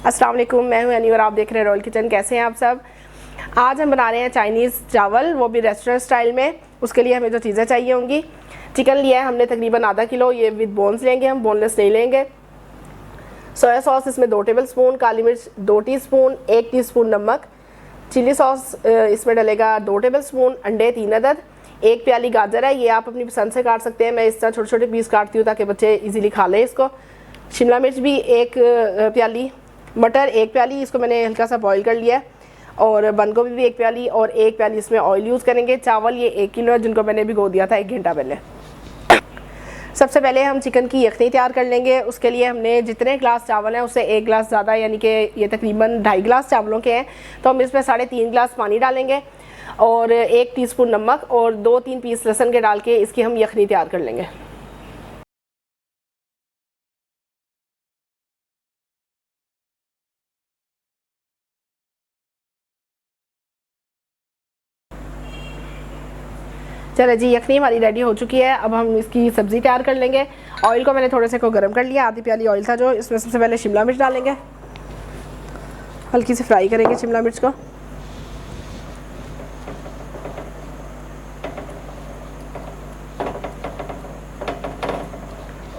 अस्सलाम वालेकुम, मैं हूं एनी और आप देख रहे हैं रॉयल किचन। कैसे हैं आप सब। आज हम बना रहे हैं चाइनीज़ चावल, वो भी रेस्टोरेंट स्टाइल में। उसके लिए हमें जो चीज़ें चाहिए होंगी, चिकन लिया है हमने तकरीबन आधा किलो, ये विद बोन्स लेंगे, हम बोनलेस नहीं लेंगे। सोया सॉस इसमें 2 टेबलस्पून, काली मिर्च 2 टीस्पून, 1 टीस्पून नमक, चिली सॉस इसमें डलेगा 2 टेबलस्पून, अंडे 3 अदद, 1 प्याली गाजर है, ये आप अपनी पसंद से काट सकते हैं। मैं इस तरह छोटे छोटे पीस काटती हूँ ताकि बच्चे इजीली खा लें इसको। शिमला मिर्च भी 1 प्याली, मटर 1 प्याली, इसको मैंने हल्का सा बॉईल कर लिया है, और बंद गोभी भी 1 प्याली, और 1 प्याली इसमें ऑयल यूज़ करेंगे। चावल ये 1 किलो है, जिनको मैंने भिगो दिया था 1 घंटा पहले। सबसे पहले हम चिकन की यखनी तैयार कर लेंगे। उसके लिए हमने जितने ग्लास चावल हैं उससे 1 गिलास ज़्यादा, यानी कि ये तकरीबन 2.5 गिलास चावलों के हैं, तो हम इसमें 3.5 गिलास पानी डालेंगे और 1 टीस्पून नमक और 2-3 पीस लहसुन के डाल के इसकी हम यखनी तैयार कर लेंगे। चलो जी, यखनी हमारी रेडी हो चुकी है। अब हम इसकी सब्ज़ी तैयार कर लेंगे। ऑयल को मैंने थोड़े से को गर्म कर लिया, आधी प्याली ऑयल था जो। इसमें सबसे पहले शिमला मिर्च डालेंगे, हल्की से फ्राई करेंगे शिमला मिर्च को।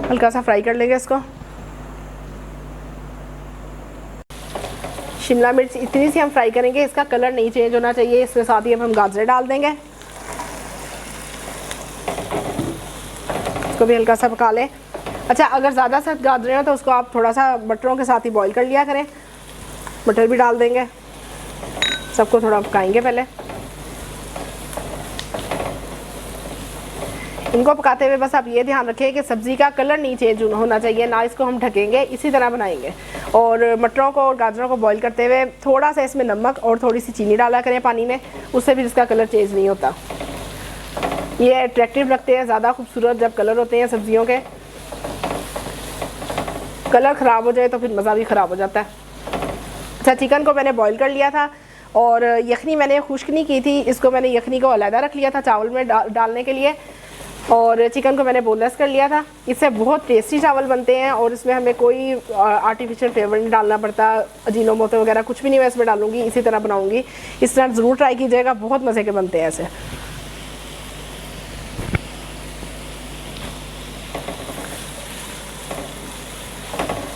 हल्का सा फ्राई कर लेंगे इसको। शिमला मिर्च इतनी सी हम फ्राई करेंगे, इसका कलर नहीं चेंज होना चाहिए। इसमें साथ ही अब हम गाजर डाल देंगे, इसको भी हल्का सा पका लें। अच्छा, अगर ज़्यादा सख्त गाजरें हो तो उसको आप थोड़ा सा मटरों के साथ ही बॉईल कर लिया करें। मटर भी डाल देंगे, सबको थोड़ा पकाएंगे पहले। इनको पकाते हुए बस आप ये ध्यान रखें कि सब्ज़ी का कलर नहीं चेंज होना चाहिए, ना इसको हम ढकेंगे, इसी तरह बनाएंगे। और मटरों को और गाजरों को बॉईल करते हुए थोड़ा सा इसमें नमक और थोड़ी सी चीनी डाला करें पानी में, उससे भी इसका कलर चेंज नहीं होता। ये अट्रैक्टिव लगते हैं, ज़्यादा खूबसूरत जब कलर होते हैं सब्जियों के। कलर ख़राब हो जाए तो फिर मज़ा भी ख़राब हो जाता है। अच्छा, चिकन को मैंने बॉईल कर लिया था और यखनी मैंने खुश्क नहीं की थी, इसको मैंने यखनी को अलहदा रख लिया था चावल में डालने के लिए, और चिकन को मैंने बोनलेस कर लिया था। इससे बहुत टेस्टी चावल बनते हैं और इसमें हमें कोई आर्टिफिशियल फ्लेवर नहीं डालना पड़ता। अजीनोमोटो वगैरह कुछ भी नहीं मैं इसमें डालूँगी, इसी तरह बनाऊँगी। इस तरह ज़रूर ट्राई कीजिएगा, बहुत मज़े के बनते हैं ऐसे।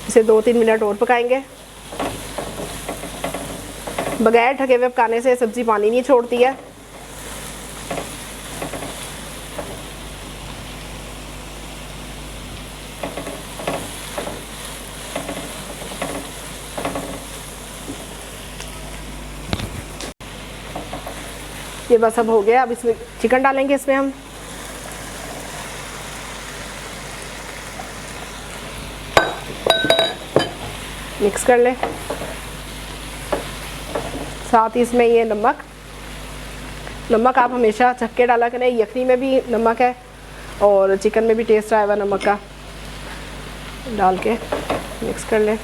इसे 2-3 मिनट और पकाएंगे। बगैर ढके हुए पकाने से सब्ज़ी पानी नहीं छोड़ती है। ये बस अब हो गया। अब इसमें चिकन डालेंगे, इसमें हम मिक्स कर लें। साथ ही इसमें ये नमक आप हमेशा चख के डाला करें। यखनी में भी नमक है और चिकन में भी टेस्ट आया हुआ नमक का। डाल के मिक्स कर लें।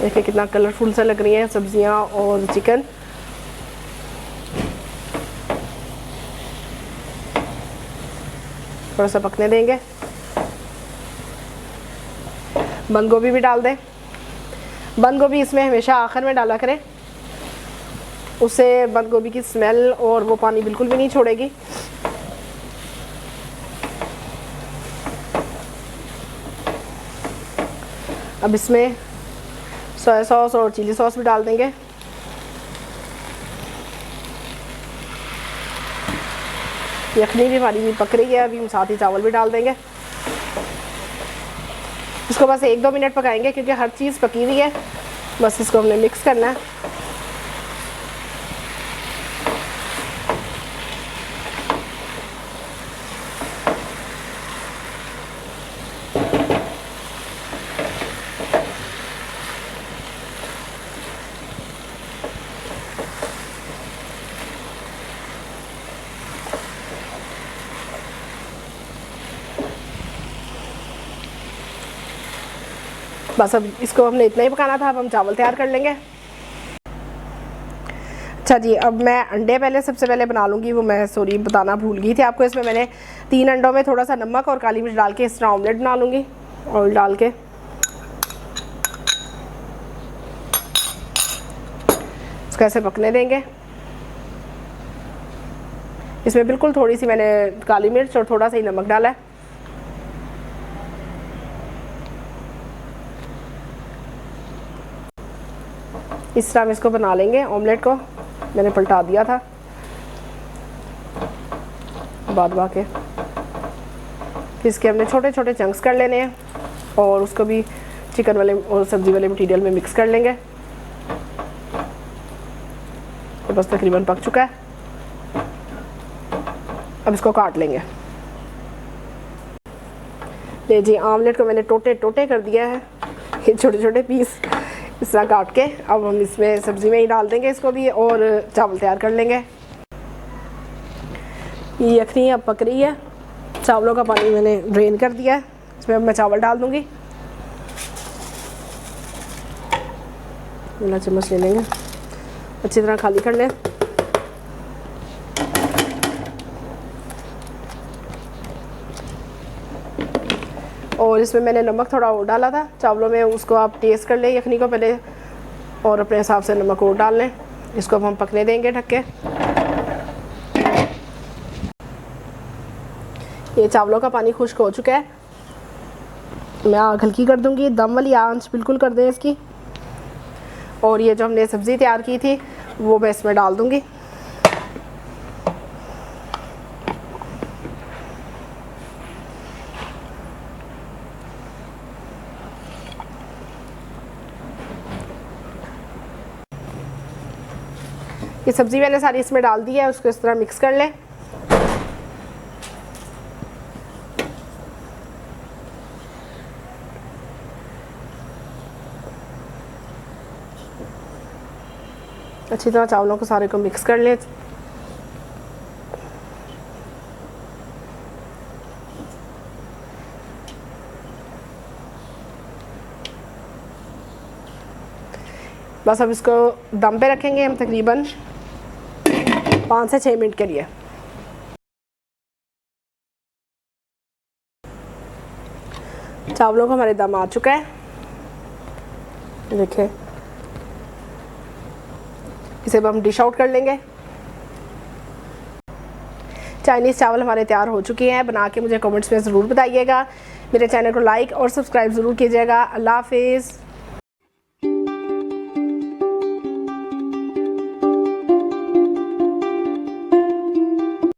देखिए कितना कलरफुल सा लग रही है सब्जियां और चिकन। थोड़ा सा पकने देंगे। बंद गोभी भी डाल दें। बंद गोभी इसमें हमेशा आखिर में डाला करें, उससे बंद गोभी की स्मेल और वो पानी बिल्कुल भी नहीं छोड़ेगी। अब इसमें सोया सॉस और चिली सॉस भी डाल देंगे। यखनी भी हमारी पक रही है, अभी हम साथ ही चावल भी डाल देंगे। इसको बस 1-2 मिनट पकाएंगे क्योंकि हर चीज़ पकी हुई है। बस इसको हमने मिक्स करना है। बस अब इसको हमने इतना ही पकाना था। अब हम चावल तैयार कर लेंगे। अच्छा जी, अब मैं अंडे सबसे पहले बना लूँगी। वो मैं सॉरी बताना भूल गई थी आपको। इसमें मैंने 3 अंडों में थोड़ा सा नमक और काली मिर्च डाल के इस तरह ऑमलेट बना लूँगी। ऑयल डाल के इसको ऐसे पकने देंगे। इसमें बिल्कुल थोड़ी सी मैंने काली मिर्च और थोड़ा सा ही नमक डाला है। इस तरह हम इसको बना लेंगे। ऑमलेट को मैंने पलटा दिया था बाद के। फिर इसके हमने छोटे छोटे चंक्स कर लेने हैं और उसको भी चिकन वाले और सब्ज़ी वाले मटीरियल में मिक्स कर लेंगे। तो बस तकरीबन पक चुका है। अब इसको काट लेंगे। ले जी, आमलेट को मैंने टोटे टोटे कर दिया है, ये छोटे छोटे पीस इस तरह काट के। अब हम इसमें सब्ज़ी में ही डाल देंगे इसको भी और चावल तैयार कर लेंगे। ये यखनी अब पक रही है। चावलों का पानी मैंने ड्रेन कर दिया है। इसमें अब मैं चावल डाल दूँगी। वाला चम्मच ले लेंगे, अच्छी तरह खाली कर लें। और इसमें मैंने नमक थोड़ा और डाला था चावलों में, उसको आप टेस्ट कर लें यखनी को पहले और अपने हिसाब से नमक और डाल लें। इसको अब हम पकने देंगे ढक के। ये चावलों का पानी खुश्क हो चुका है। मैं आग हल्की कर दूंगी, दम वाली आंच बिल्कुल कर दें इसकी। और ये जो हमने सब्ज़ी तैयार की थी वो मैं इसमें डाल दूंगी। ये सब्ज़ी मैंने सारी इसमें डाल दी है, उसको इस तरह मिक्स कर लें। अच्छी तरह चावलों को सारे को मिक्स कर लें। बस अब इसको दम पे रखेंगे हम तकरीबन 5 से 6 मिनट के लिए। चावलों को हमारे दम आ चुका है, देखिए। इसे अब हम डिश आउट कर लेंगे। चाइनीज़ चावल हमारे तैयार हो चुके हैं। बना के मुझे कमेंट्स में ज़रूर बताइएगा। मेरे चैनल को लाइक और सब्सक्राइब ज़रूर कीजिएगा। अल्लाह हाफिज़।